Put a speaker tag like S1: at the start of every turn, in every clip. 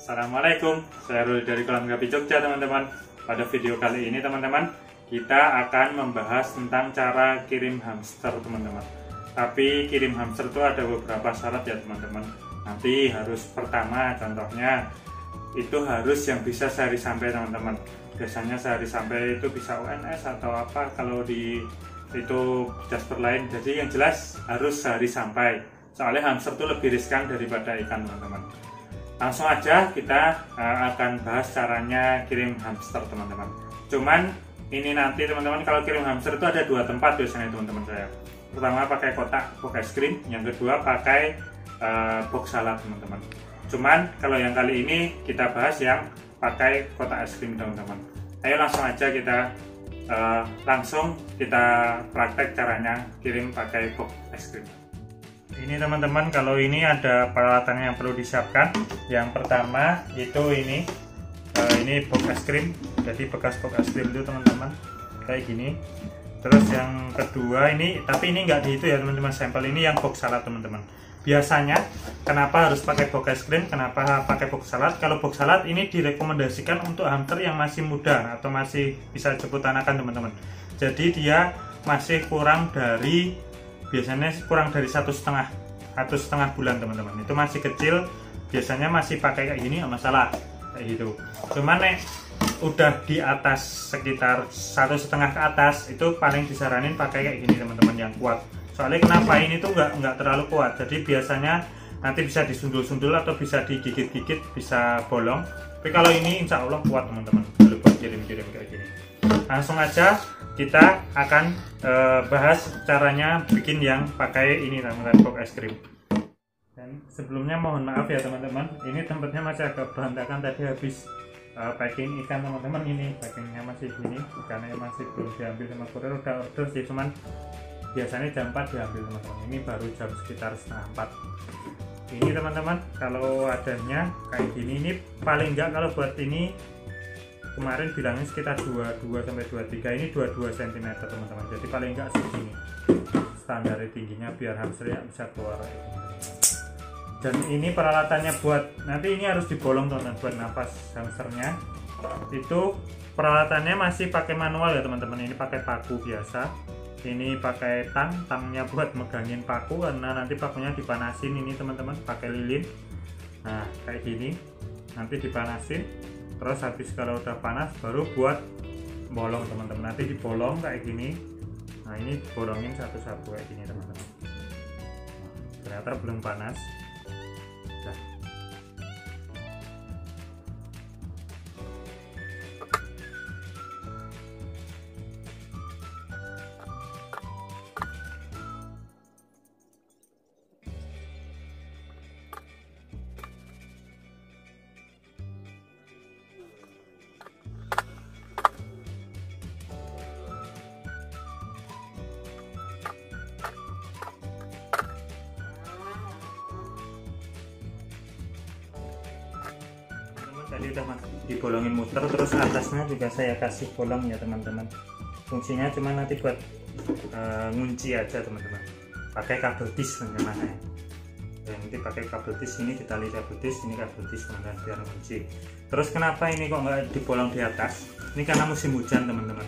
S1: Assalamualaikum, saya Ruli dari Kolam Gapi Jogja teman-teman. Pada video kali ini teman-teman, kita akan membahas tentang cara kirim hamster teman-teman. Tapi kirim hamster itu ada beberapa syarat ya teman-teman. Nanti harus pertama contohnya itu harus yang bisa sehari sampai teman-teman. Biasanya sehari sampai itu bisa UNS atau apa kalau di itu jasper lain. Jadi yang jelas harus sehari sampai. Soalnya hamster itu lebih riskan daripada ikan teman-teman. Langsung aja kita akan bahas caranya kirim hamster teman-teman. Cuman ini nanti teman-teman kalau kirim hamster itu ada dua tempat biasanya teman-teman saya. Pertama pakai kotak box es krim, yang kedua pakai box salad teman-teman. Cuman kalau yang kali ini kita bahas yang pakai kotak es krim teman-teman. Ayo langsung aja kita praktek caranya kirim pakai box es krim. Ini teman-teman, kalau ini ada peralatan yang perlu disiapkan. Yang pertama itu ini box es krim. Jadi bekas box es krim itu teman-teman kayak gini. Terus yang kedua ini, tapi ini enggak di itu ya teman-teman, sampel ini yang box salad teman-teman. Biasanya kenapa harus pakai box es krim, kenapa pakai box salad? Kalau box salad ini direkomendasikan untuk hamster yang masih muda atau masih bisa jemput anakan teman-teman. Jadi dia masih biasanya kurang dari satu setengah bulan teman-teman. Itu masih kecil, biasanya masih pakai kayak gini nggak masalah kayak gitu. Cuman udah di atas sekitar 1,5 ke atas itu paling disaranin pakai kayak gini teman-teman, yang kuat. Soalnya kenapa ini tuh nggak terlalu kuat, jadi biasanya nanti bisa disundul-sundul atau bisa digigit-gigit, bisa bolong. Tapi kalau ini insya Allah kuat teman-teman, kalau buat kirim-kirim kayak gini. Langsung aja kita akan bahas caranya bikin yang pakai ini teman-teman, box es krim. Dan sebelumnya mohon maaf ya teman-teman, ini tempatnya masih agak berantakan, tadi habis packing ikan teman-teman. Ini packingnya masih gini karena masih belum diambil sama kurir, udah order sih, cuman biasanya jam 4 diambil teman-teman. Ini baru jam sekitar setengah 4. Ini teman-teman kalau adanya kayak gini, ini paling enggak kalau buat ini kemarin bilangnya sekitar 22 sampai 23, ini 22 cm teman-teman. Jadi paling enggak segini standar tingginya biar hamsternya bisa keluar. Dan ini peralatannya buat nanti ini harus dibolong teman-teman, buat nafas hamsternya. Itu peralatannya masih pakai manual ya teman-teman. Ini pakai paku biasa. Ini pakai tangnya buat megangin paku, karena nanti pakunya dipanasin ini teman-teman, pakai lilin. Nah kayak gini nanti dipanasin. Terus habis kalau udah panas baru buat bolong teman-teman. Nanti dibolong kayak gini. Nah ini bolongin satu-satu kayak gini teman-teman. Ternyata belum panas. Nah. Tadi udah dibolongin muter, terus atasnya juga saya kasih bolong ya teman-teman. Fungsinya cuma nanti buat ngunci aja teman-teman, pakai kabel tis teman-teman. Nanti pakai kabel tis, ini ditali kabel tis, ini kabel tis teman-teman biar ngunci. Terus kenapa ini kok nggak dibolong di atas? Ini karena musim hujan teman-teman.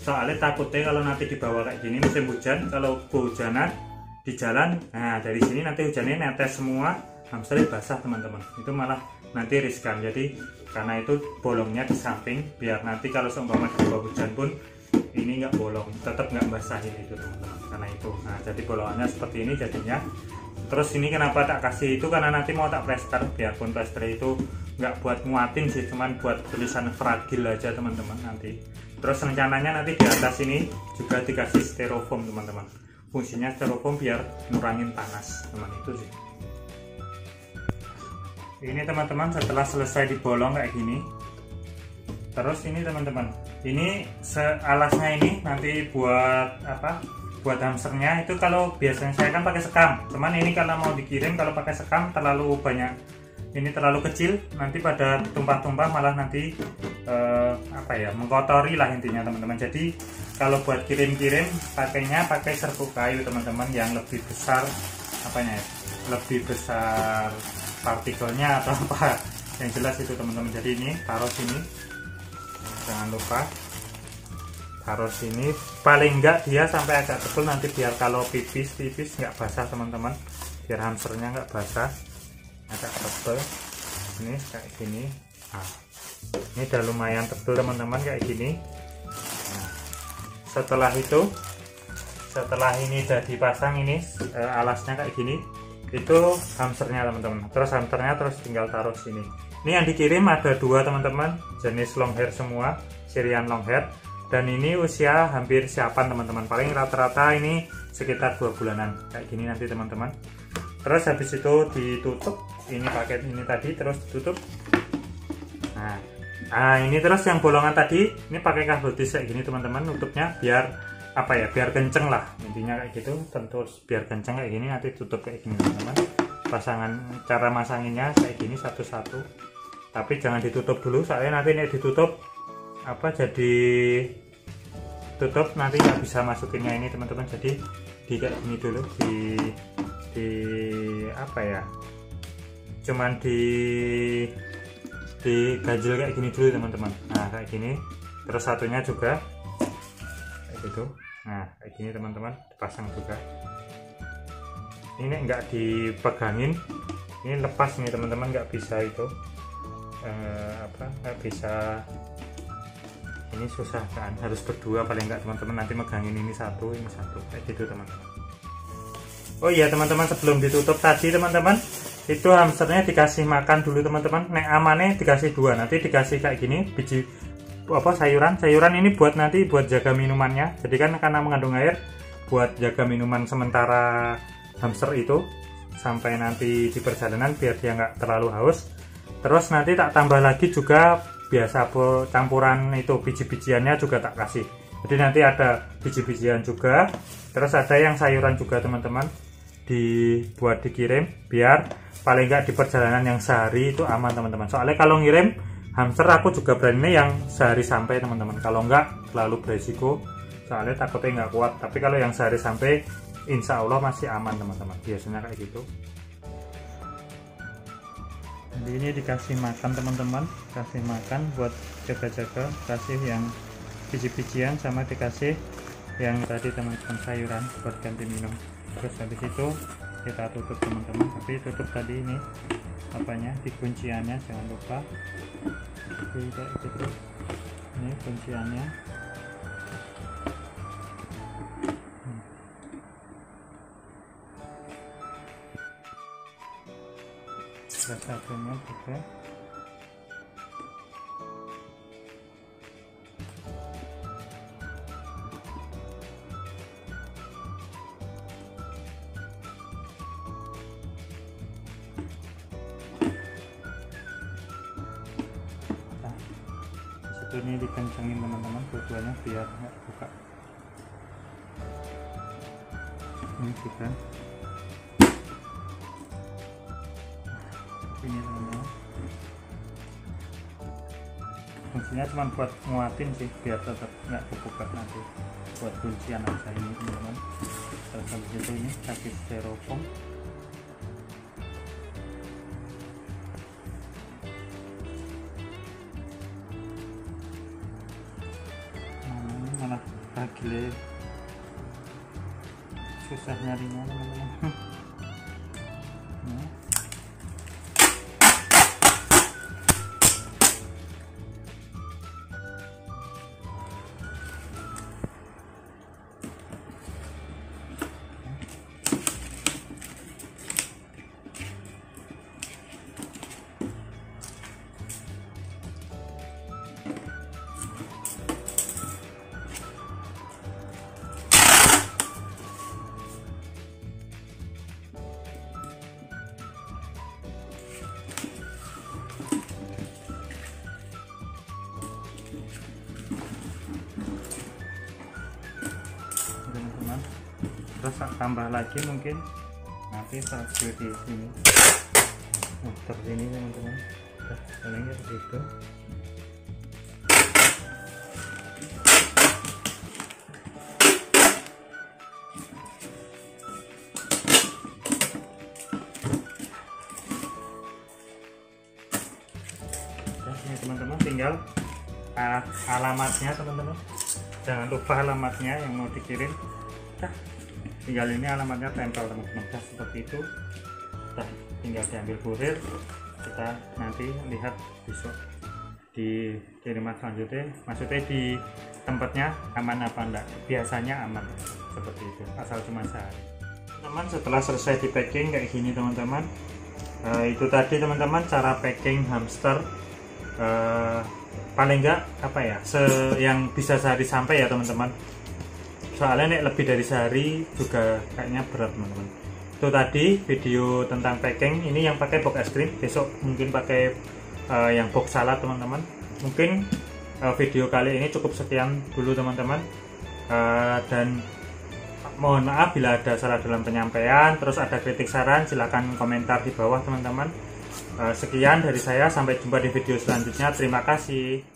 S1: Soalnya takutnya kalau nanti dibawa kayak gini musim hujan, kalau kehujanan di jalan, nah dari sini nanti hujannya netes semua, hamsternya basah teman-teman. Itu malah nanti riskan. Jadi karena itu bolongnya di samping biar nanti kalau seumpama di bawah hujan pun ini nggak bolong, tetap nggak basahin itu teman-teman. Karena itu, nah jadi bolongannya seperti ini jadinya. Terus ini kenapa tak kasih itu, karena nanti mau tak plester, biarpun plester itu nggak buat nguatin sih, cuman buat tulisan fragil aja teman-teman nanti. Terus rencananya nanti di atas ini juga dikasih styrofoam teman-teman. Fungsinya styrofoam biar ngurangin panas teman, itu sih. Ini teman-teman setelah selesai dibolong kayak gini, terus ini teman-teman, ini alasnya ini nanti buat apa, buat hamsternya itu. Kalau biasanya saya kan pakai sekam, cuman ini kalau mau dikirim kalau pakai sekam terlalu banyak, ini terlalu kecil, nanti pada tumpah-tumpah malah nanti mengkotori lah intinya teman-teman. Jadi kalau buat kirim-kirim pakainya pakai serbuk kayu teman-teman, yang lebih besar lebih besar partikelnya atau apa yang jelas itu teman-teman. Jadi ini taruh sini, jangan lupa taruh sini, paling enggak dia sampai agak tebal nanti, biar kalau pipis nggak basah teman-teman, biar hamsternya nggak basah, agak tebal ini kayak gini. Nah, ini udah lumayan tebal teman-teman kayak gini. Nah, setelah ini udah dipasang ini alasnya kayak gini, itu hamsternya teman-teman. Terus hamsternya terus tinggal taruh sini. Ini yang dikirim ada 2 teman-teman, jenis long hair semua, Syrian long hair. Dan ini usia hampir siapan teman-teman, paling rata-rata ini sekitar 2 bulanan kayak gini nanti teman-teman. Terus habis itu ditutup, ini paket ini tadi terus ditutup. Nah ini terus yang bolongan tadi ini pakai kardus kayak gini teman-teman, nutupnya biar apa ya, biar kenceng lah intinya kayak gitu. Tentu biar kenceng kayak gini, nanti tutup kayak gini teman-teman. Pasangan cara masanginnya kayak gini satu-satu, tapi jangan ditutup dulu soalnya nanti ini ditutup apa, jadi tutup nanti nggak bisa masukinnya ini teman-teman. Jadi di kayak gini dulu, di apa ya, cuman di ganjel kayak gini dulu teman-teman. Nah kayak gini, terus satunya juga kayak gitu. Nah kayak gini teman-teman, dipasang juga. Ini nggak dipegangin, ini lepas nih teman-teman, nggak bisa itu nggak bisa, ini susah kan, harus berdua paling nggak teman-teman, nanti megangin ini satu kayak gitu teman-teman. Oh iya teman-teman, sebelum ditutup tadi teman-teman, itu hamsternya dikasih makan dulu teman-teman. Nek amannya dikasih 2, nanti dikasih kayak gini biji apa, sayuran ini buat nanti buat jaga minumannya. Jadi kan karena mengandung air, buat jaga minuman sementara hamster itu sampai nanti di perjalanan biar dia nggak terlalu haus. Terus nanti tak tambah lagi juga biasa campuran itu biji-bijiannya juga tak kasih. Jadi nanti ada biji-bijian juga, terus ada yang sayuran juga teman-teman, dibuat dikirim biar paling nggak di perjalanan yang sehari itu aman teman-teman. Soalnya kalau ngirim hamster aku juga berani yang sehari sampai teman-teman, kalau nggak terlalu beresiko soalnya takutnya nggak kuat. Tapi kalau yang sehari sampai insya Allah masih aman teman-teman, biasanya kayak gitu. Jadi ini dikasih makan teman-teman, kasih makan buat jaga-jaga, kasih yang biji-bijian sama dikasih yang tadi teman-teman sayuran buat ganti minum. Terus habis itu kita tutup teman-teman, tapi tutup tadi ini apanya, di kunciannya jangan lupa. Jadi kayak gitu, ini kunciannya. Satunya juga ini dikencengin teman-teman, dua-duanya biar nggak buka. Ini juga ini teman-teman, fungsinya cuma buat nguatin sih biar tetap nggak kebuka nanti, buat kuncian aja ini teman-teman. Terus habis itu ini kasih styrofoam. Malah bagile susah nyarinya teman-teman. Terus tambah lagi mungkin nanti saat di sini, muter sini teman-teman, palingnya begitu. Ini teman-teman tinggal alamatnya teman-teman, jangan lupa alamatnya yang mau dikirim. Nah, tinggal ini alamatnya tempel teman-teman. Nah, seperti itu. Nah, tinggal diambil kurir, kita nanti lihat besok di kiriman selanjutnya, maksudnya di tempatnya aman apa enggak. Biasanya aman seperti itu, asal cuma sehari. Teman, setelah selesai di packing kayak gini teman-teman, itu tadi teman-teman cara packing hamster, paling enggak apa ya, yang bisa sehari sampai ya teman-teman, soalnya nek lebih dari sehari juga kayaknya berat teman-teman. Itu tadi video tentang packing. Ini yang pakai box es krim, besok mungkin pakai yang box salad teman-teman. Mungkin video kali ini cukup sekian dulu teman-teman, dan mohon maaf bila ada salah dalam penyampaian. Terus ada kritik saran silahkan komentar di bawah teman-teman. Sekian dari saya, sampai jumpa di video selanjutnya. Terima kasih.